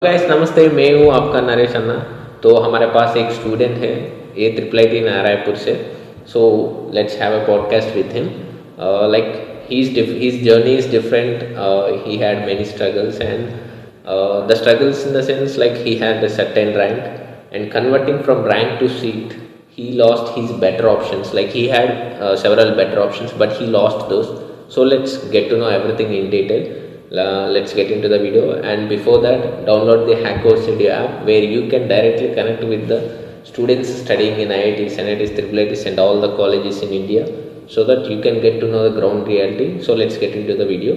Guys नमस्ते, मैं हूँ आपका नरेश अन्ना। तो हमारे पास एक स्टूडेंट है a triple I T Narayanpur से। So let's have a podcast with him. Like his journey is different. He had many struggles, and the struggles in the sense like he had a certain rank, and converting from rank to seat, he lost his better options. Like he had several better options, but he lost those. So let's get to know everything in detail. Let's get into the video, and before that, download the Hackcode Studio app where you can directly connect with the students studying in IITs, NITs, IIITs and all the colleges in India, so that you can get to know the ground reality. So let's get into the video.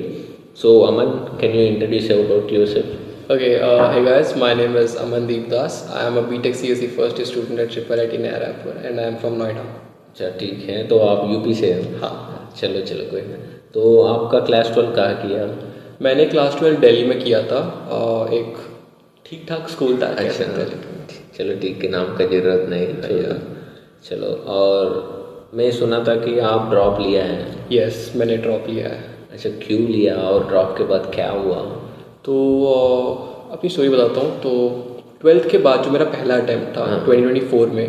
So Aman, can you introduce about yourself? Okay, hey guys, my name is Amandeep Das. I am a BTech CSE first year student at Triple IT Nairapur and I am from Noida. अच्छा ठीक है, तो आप UP से हैं? हाँ। चलो चलो कोई नहीं। तो आपका क्लास 12 कहाँ किया? मैंने क्लास 12 दिल्ली में किया था। एक ठीक ठाक स्कूल था। अच्छा चलो ठीक है, नाम का जरूरत नहीं। चलो, और मैं सुना था कि आप ड्रॉप लिया है। यस, मैंने ड्रॉप लिया है। अच्छा, क्यों लिया और ड्रॉप के बाद क्या हुआ? तो अपनी स्टोरी बताता हूँ। तो 12th के बाद जो मेरा पहला अटैम्प्ट था 2024 में,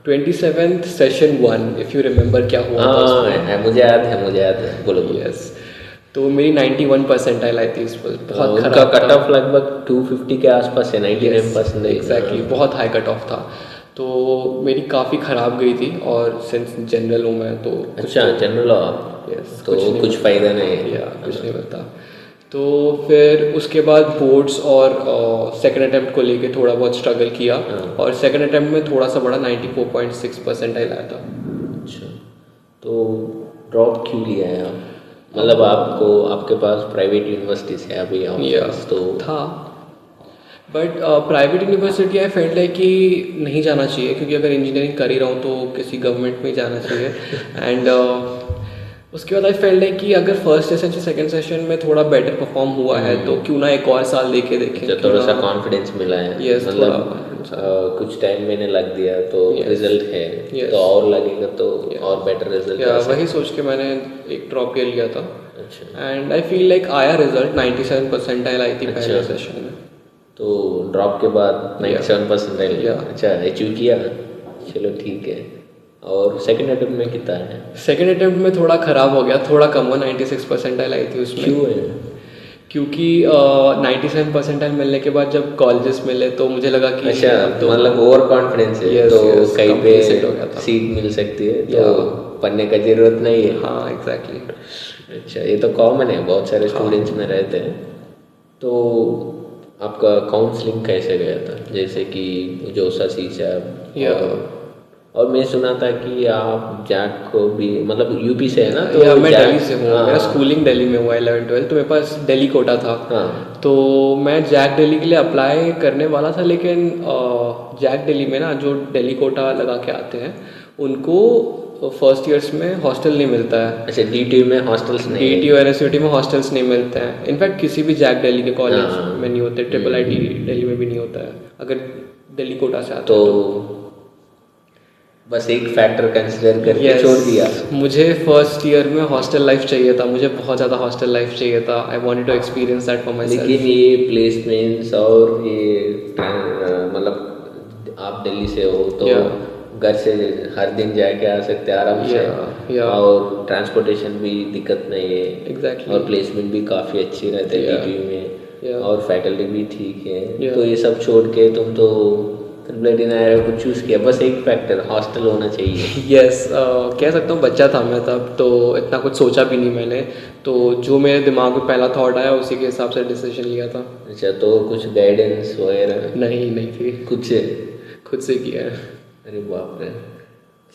27th session 1, if you remember क्या हुआ था? मुझे याद है, बोलो। यस, तो मेरी 91 परसेंटाइल आई थी इस पर। बहुत उनका कट ऑफ लगभग 250 के आसपास है, 99%। एग्जैक्टली, बहुत हाई कट ऑफ था। तो मेरी काफ़ी ख़राब गई थी, और सिंस जनरल हूँ मैं तो। अच्छा, जनरल हो आप? यस, तो कुछ फ़ायदा नहीं या कुछ नहीं मिलता। तो फिर उसके बाद बोर्ड्स और सेकंड अटैम्प्ट को लेके थोड़ा बहुत स्ट्रगल किया, और सेकंड अटैम्प्ट में थोड़ा सा बड़ा 94.6 परसेंटाइल आया था। अच्छा, तो ड्रॉप क्यों लिया है आप? मतलब आपको, आपके पास प्राइवेट यूनिवर्सिटी से अभी तो था, but private university I felt like कि नहीं जाना चाहिए, क्योंकि अगर इंजीनियरिंग कर ही रहा हूँ तो किसी गवर्नमेंट में ही जाना चाहिए। एंड उसके बाद आई फेल्ट लाइक कि अगर फर्स्ट सेशन से सेकंड सेशन में थोड़ा बेटर परफॉर्म हुआ है तो क्यों ना एक और साल देखें। थोड़ा सा कॉन्फिडेंस मिला है। यस, मतलब कुछ टाइम मैंने लग दिया तो रिजल्ट है, तो और लगेगा तो और बेटर रिजल्ट। वही सोच के मैंने एक ड्रॉप ईयर लिया था। एंड आई फील लाइक आया रिजल्ट 97 परसेंटाइल आई थी पहले सेशन में। तो ड्रॉप के बाद 97 परसेंटाइल अच्छा अचीव किया। चलो ठीक है। और सेकंड अटेम्प्ट में कितना है? सेकंड अटेम्प्ट में थोड़ा ख़राब हो गया, थोड़ा कम हुआ, 96 परसेंटाइल आई थी उसमें। क्यों है? क्योंकि 97 परसेंटाइल मिलने के बाद जब कॉलेजेस मिले तो मुझे लगा कि अच्छा, तो मतलब ओवर कॉन्फिडेंस है, तो कहीं पे सीट मिल सकती है तो पढ़ने का जरूरत नहीं है। हाँ एग्जैक्टली। अच्छा, ये तो कॉमन है, बहुत सारे स्टूडेंट्स में रहते हैं। तो आपका काउंसलिंग कैसे गया था? जैसे कि जोसा सीसा, और मैं सुना था कि आप जैक को भी, मतलब यूपी से है ना? तो मैं दिल्ली से हूँ। मेरा स्कूलिंग दिल्ली में हुआ 11-12, तो मेरे पास दिल्ली कोटा था। तो मैं जैक दिल्ली के लिए अप्लाई करने वाला था, लेकिन जैक दिल्ली में ना जो दिल्ली कोटा लगा के आते हैं उनको फर्स्ट ईयर्स में हॉस्टल नहीं मिलता है। अच्छा, DTU में हॉस्टल्स नहीं? DTU NSUT में हॉस्टल्स नहीं मिलते हैं। इनफैक्ट किसी भी जैक दिल्ली के कॉलेज में नहीं होते, ट्रिपल IT दिल्ली में भी नहीं होता है अगर दिल्ली कोटा से आता है तो। बस एक फैक्टर कंसिडर करके छोड़ दिया। मुझे फर्स्ट ईयर में हॉस्टल लाइफ चाहिए था, मुझे बहुत ज़्यादा हॉस्टल लाइफ चाहिए था। I wanted to experience that for myself. लेकिन ये प्लेसमेंट्स और ये मतलब आप दिल्ली से हो तो घर से हर दिन जाके आ सकते हैं आराम से, और ट्रांसपोर्टेशन भी दिक्कत नहीं है। एग्जैक्टली। और प्लेसमेंट भी काफ़ी अच्छी रहती है DTU में, और फैकल्टी भी ठीक है। तो ये सब छोड़ के तुम तो कुछ चूज़ किया, बस एक फैक्टर हॉस्टल होना चाहिए। यस, कह सकता हूँ बच्चा था मैं तब, तो इतना कुछ सोचा भी नहीं मैंने। तो जो मेरे दिमाग में पहला थॉट आया उसी के हिसाब से डिसीजन लिया था। अच्छा, तो कुछ गाइडेंस वगैरह? नहीं थी, खुद से किया है। अरे बाप रे।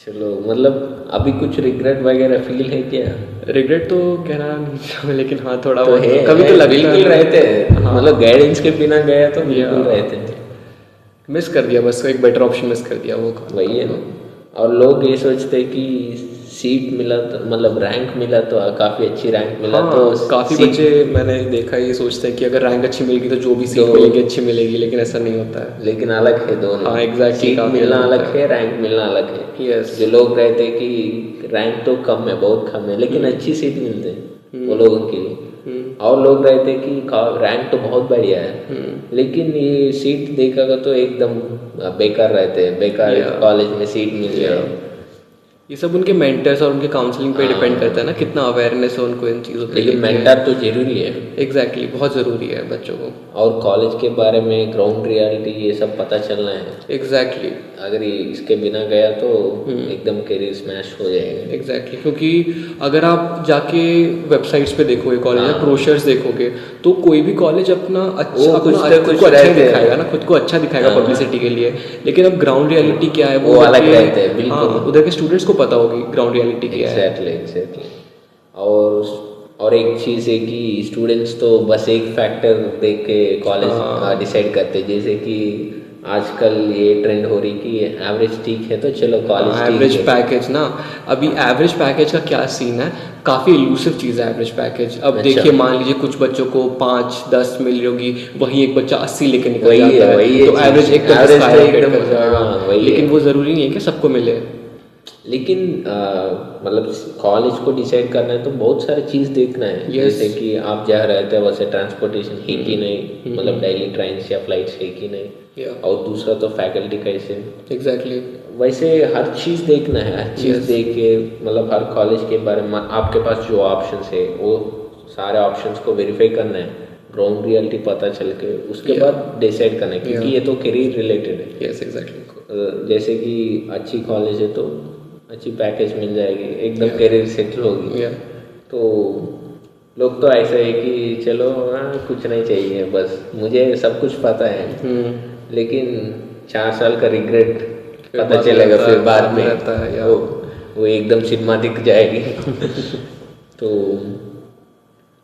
चलो, मतलब अभी कुछ रिग्रेट वगैरह फील है क्या? रिग्रेट तो कहना नहीं, लेकिन हाँ थोड़ा तो है, कभी तो लगता रहते हैं। मतलब गाइडेंस के बिना गया तो बिल्कुल रहते हैं। मिस कर दिया, बस एक बेटर ऑप्शन मिस कर दिया, वो वही है ना। और लोग ये सोचते हैं कि सीट मिला तो, मतलब रैंक मिला तो काफ़ी अच्छी रैंक मिला। तो काफ़ी बच्चे मैंने देखा ये सोचते हैं कि अगर रैंक अच्छी मिलेगी तो जो भी सीट मिलेगी अच्छी मिलेगी, लेकिन ऐसा नहीं होता है। लेकिन अलग है दोनों। हाँ एग्जैक्टली, सीट मिलना अलग है, रैंक मिलना अलग है। यस, जो लोग कहते हैं कि रैंक तो कम है, बहुत कम है, लेकिन अच्छी सीट मिलते हैं वो लोगों के लिए। और लोग रहते कि रैंक तो बहुत बढ़िया है, लेकिन ये सीट देखा तो एकदम बेकार रहते हैं, बेकार कॉलेज में सीट मिल जाए। ये सब उनके मेंटर्स और उनके काउंसलिंग पे डिपेंड करता है ना, कितना अवेयरनेस है उनको इन चीज़ों पे। लेकिन मेंटर तो जरूरी है। एग्जैक्टली, बहुत ज़रूरी है बच्चों को। और कॉलेज के बारे में ग्राउंड रियलिटी ये सब पता चलना है। एग्जैक्टली, अगर ये इसके बिना गया तो एकदम करियर स्मैश हो जाएगा। एग्जैक्टली, क्योंकि अगर आप जाके वेबसाइट्स पे देखोगे कॉलेज या ब्रोशर्स देखोगे तो कोई भी कॉलेज अपना अच्छा कुछ दिखाएगा ना, खुद को अच्छा दिखाएगा पब्लिसिटी के लिए, लेकिन अब ग्राउंड रियलिटी क्या है वो अलग रहते हैं बिल्कुल। उधर के स्टूडेंट्स को पता होगी ग्राउंड रियलिटी क्या है। एग्जैक्टली। और एक चीज़ है कि स्टूडेंट्स तो बस एक फैक्टर देख के कॉलेज डिसाइड करते हैं, जैसे कि आजकल ये ट्रेंड हो रही कि एवरेज ठीक है तो चलो कॉलेज ठीक है। एवरेज पैकेज ना, अभी एवरेज पैकेज का क्या सीन है, काफ़ी इलूसिव चीज़ है एवरेज पैकेज। अब अच्छा। देखिए, मान लीजिए कुछ बच्चों को 5-10 मिल रही होगी, वहीं एक बच्चा 80 लेके निकल जाता है, तो एवरेज एकदम कर जाएगा। लेकिन वो ज़रूरी नहीं है कि सबको मिले। लेकिन मतलब कॉलेज को डिसाइड करना है तो बहुत सारी चीज़ देखना है। जैसे कि आप जहाँ रहते हैं वैसे ट्रांसपोर्टेशन है कि नहीं, मतलब डेली ट्रेन या फ्लाइट्स है कि नहीं, और दूसरा तो फैकल्टी कैसे। एग्जैक्टली, वैसे हर चीज़ देखना है, हर चीज़ देख के मतलब हर कॉलेज के बारे में आपके पास जो ऑप्शंस है वो सारे ऑप्शंस को वेरीफाई करना है, ग्राउंड रियलिटी पता चल के उसके बाद डिसाइड करना है, क्योंकि ये तो करियर रिलेटेड है। Yes, exactly. जैसे कि अच्छी कॉलेज है तो अच्छी पैकेज मिल जाएगी, एकदम करियर सेटल होगी। तो लोग तो ऐसा है कि चलो कुछ नहीं चाहिए, बस मुझे सब कुछ पता है, लेकिन 4 साल का रिग्रेट पता चलेगा फिर बाद में, वो एकदम सिनेमा दिख जाएगी। तो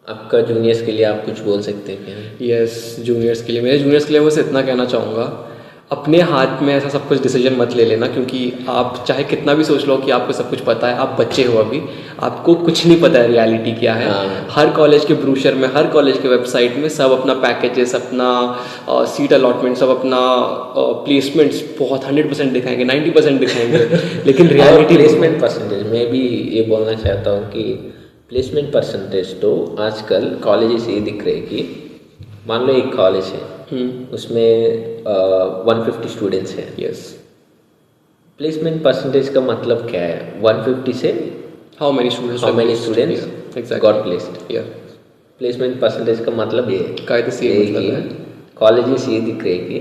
आपका जूनियर्स के लिए आप कुछ बोल सकते हैं क्या? यस, जूनियर्स के लिए, मेरे जूनियर्स के लिए बस इतना कहना चाहूँगा, अपने हाथ में ऐसा सब कुछ डिसीजन मत ले लेना, क्योंकि आप चाहे कितना भी सोच लो कि आपको सब कुछ पता है, आप बच्चे हो अभी, आपको कुछ नहीं पता है रियलिटी क्या है। हर कॉलेज के ब्रोशर में, हर कॉलेज के वेबसाइट में सब अपना पैकेजेस, अपना सीट अलॉटमेंट, सब अपना प्लेसमेंट्स बहुत 100% दिखाएंगे, 90% दिखाएंगे, लेकिन रियलिटी प्लेसमेंट परसेंटेज में भी ये बोलना चाहता हूँ कि प्लेसमेंट परसेंटेज तो आजकल कॉलेजेस ये दिख रहे कि मान लो एक कॉलेज है, उसमें 150 स्टूडेंट्स हैं। यस, प्लेसमेंट परसेंटेज का मतलब क्या है? 150 से how many students got placed. Placement percentage का मतलब ये है, कॉलेजेस ये दिख रहे कि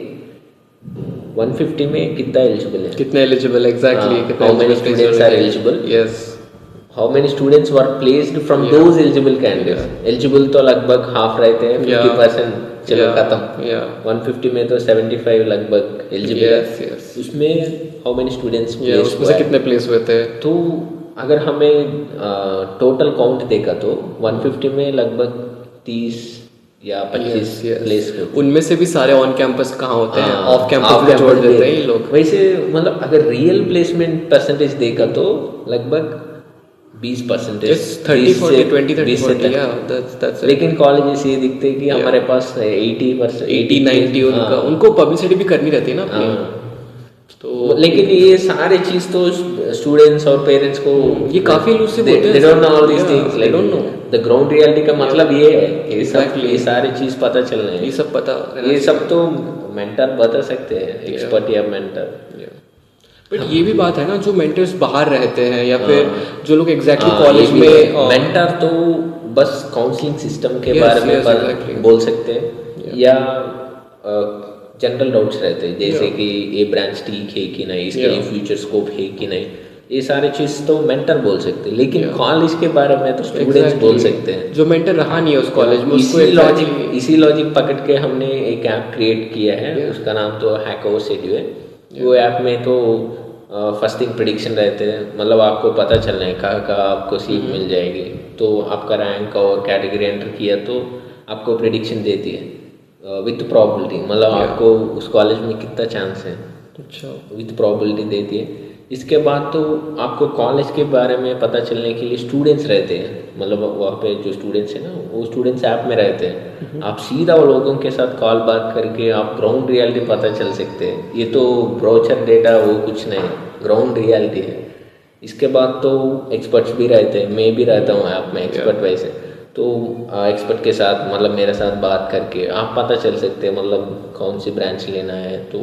150 में कितना एलिजिबल है, exactly, how many students are eligible, yes, how many students were placed from those eligible candidates. Eligible तो लगभग हाफ रहते हैं, 50% चलो खत्म। 150 में तो 75 लगभग एलिजिबल है। उसमें हाउ मेनी स्टूडेंट्स उसमें से कितने प्लेस हुए थे? तो अगर हमें टोटल काउंट देखा तो 150 में लगभग 30 या 25 प्लेस होते हैं। उनमें से भी सारे ऑन कैंपस कहाँ होते हैं, ऑफ कैंपस छोड़ देते हैं ये लोग। वैसे मतलब अगर रियल प्लेसमेंट परसेंटेज देखा तो लगभग 20%, 30-40-20-30, लेकिन कॉलेजेस ये दिखते हैं कि हमारे पास 80-90 उनको पब्लिसिटी भी करनी रहती है ना अपनी। तो लेकिन ये सारे चीज तो स्टूडेंट्स और पेरेंट्स को ये काफी इलूसिव होते हैं, they don't know all these things, they don't know the ground reality का मतलब ये है कि ये सारी चीज पता चलना है, ये सब पता, ये सब तो मेंटर बता सकते हैं, एक्सपर्ट या मेंटर। बट ये भी बात है ना, जो मेंटर्स बाहर रहते हैं या फिर जो लोग एग्जैक्टली कॉलेज में, मेंटर तो बस काउंसलिंग सिस्टम के बारे में बोल सकते हैं, या जनरल डाउट्स रहते हैं, जैसे कि ये ब्रांच ठीक है कि नहीं, इसके लिए फ्यूचर स्कोप है कि नहीं, ये सारी चीज़ तो मेंटर बोल सकते हैं। लेकिन कॉलेज के बारे में तो स्टूडेंट्स बोल सकते हैं, जो मेंटर रहा नहीं है उस कॉलेज में। इसी लॉजिक पकड़ के हमने एक ऐप क्रिएट किया है, उसका नाम तो हैकओवरसेड्यू है। वो ऐप में तो फर्स्ट थिंग प्रेडिक्शन रहते हैं, मतलब आपको पता चलना है कहाँ आपको सीट मिल जाएगी, तो आपका रैंक और कैटेगरी एंटर किया तो आपको प्रेडिक्शन देती है विथ प्रोबेबिलिटी, मतलब आपको उस कॉलेज में कितना चांस है, अच्छा, विथ प्रोबेबिलिटी देती है। इसके बाद तो आपको कॉलेज के बारे में पता चलने के लिए स्टूडेंट्स रहते हैं, मतलब वहाँ पे जो स्टूडेंट्स हैं ना, वो स्टूडेंट्स ऐप में रहते हैं। आप सीधा वो लोगों के साथ कॉल बात करके आप ग्राउंड रियलिटी पता चल सकते हैं। ये तो ब्रोचर डेटा वो कुछ नहीं, ग्राउंड रियलिटी है। इसके बाद तो एक्सपर्ट्स भी रहते हैं, मैं भी रहता हूँ ऐप में एक्सपर्ट वैसे, तो एक्सपर्ट के साथ मतलब मेरे साथ बात करके आप पता चल सकते हैं मतलब कौन सी ब्रांच लेना है तो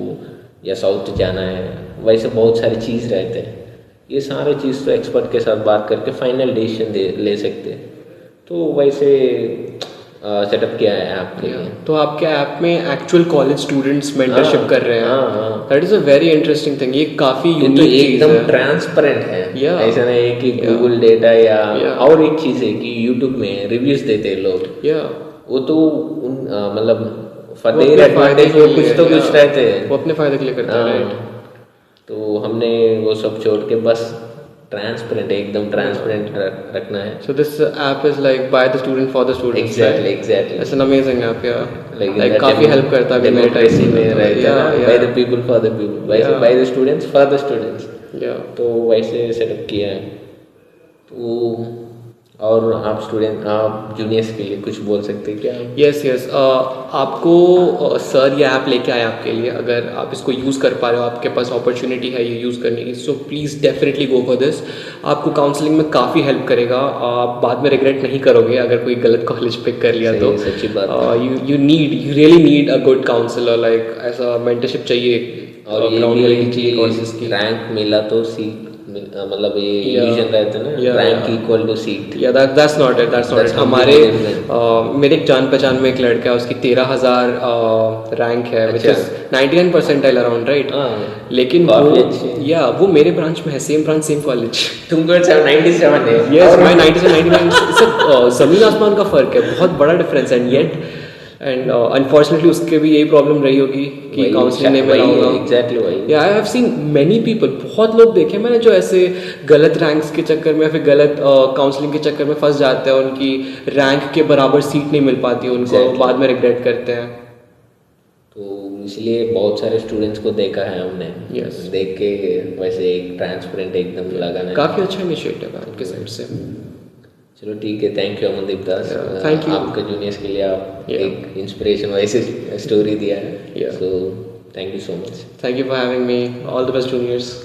या साउथ जाना है, वैसे बहुत सारी चीज़ रहते हैं। ये सारे चीज़ तो एक्सपर्ट के साथ बात करके फाइनल डिसीजन ले सकते हैं। तो वैसे सेटअप किया है ऐप के लिए। तो आपके ऐप में एक्चुअल कॉलेज स्टूडेंट्स मेंटरशिप कर रहे हैं। हाँ। That is a very interesting thing. ये काफ़ी ये तो यूनिक चीज़ एकदम है। ट्रांसपेरेंट है। Yeah. ऐसा नहीं है कि गूगल डेटा या और एक चीज़ है कि यूट्यूब में रिव्यूज देते हैं लोग। या वो तो मतलब फॉर वो देयर अपने फायदे एडवांटेज के वो लिए, कुछ तो कुछ yeah, रहते हैं। वो अपने फायदे के लिए करते हैं, हाँ, राइट। तो हमने वो सब छोड़ के बस ट्रांसपेरेंट एकदम ट्रांसपेरेंट रखना है। So this app is like by the student for the students, Exactly, right? exactly. It's an amazing app, yeah. Like काफ़ी हेल्प करता है अभी मेरे टाइप डेमोक्रेसी में रहता है ना, by the people for the people, वैसे Yeah. by the students for the students। Yeah. तो वैसे सेटअप किया है। तो और आप स्टूडेंट आप जूनियर्स के लिए कुछ बोल सकते हैं क्या? यस आपको सर ये ऐप लेके आए आपके लिए। अगर आप इसको यूज़ कर पा रहे हो, आपके पास अपॉर्चुनिटी है ये यूज़ करने की, so please definitely go for this. आपको काउंसलिंग में काफ़ी हेल्प करेगा। आप बाद में रिग्रेट नहीं करोगे अगर कोई गलत कॉलेज पिक कर लिया तो। सच्ची बात है। You really need a good counsellor, like ऐसा मेंटरशिप चाहिए। और ये ग्राउंड भी रियलिटी चाहिए कॉलेजेस की। रैंक मिला तो सीट मतलब ये इल्यूजन रहता है ना, रैंक इक्वल टू सीट। या दैट्स नॉट इट। हमारे मेरे एक जान पहचान में एक लड़का है, उसकी 13,000 रैंक है, which is 99 percentile around, right. लेकिन वो मेरे ब्रांच में है, सेम ब्रांच सेम कॉलेज। तुमको 97 है। यस, मैं 97 99 जमीन आसमान का फर्क है, बहुत बड़ा डिफरेंस है। एंड अनफॉर्चुनेटली उसके भी यही प्रॉब्लम रही होगी कि काउंसलिंग नहीं मिला होगा। एग्जैक्टली वही। I have seen many people, बहुत लोग देखे मैंने जो ऐसे गलत रैंक्स के चक्कर में या फिर गलत काउंसलिंग के चक्कर में फंस जाते हैं। उनकी रैंक के बराबर सीट नहीं मिल पाती है उनको, बाद में रिग्रेट करते हैं। तो इसलिए बहुत सारे स्टूडेंट्स को देखा है हमने। Yes. देख के वैसे एक ट्रांसपेरेंट एकदम लगाना। काफ़ी अच्छा इनिशिएटिव है आपके साइड से। चलो ठीक है, thank you Amandeep Das. Thank you. आपके जूनियर्स के लिए आप एक इंस्पिरेशन वैसे स्टोरी दिया है। So thank you so much. Thank you for having me. All the best juniors.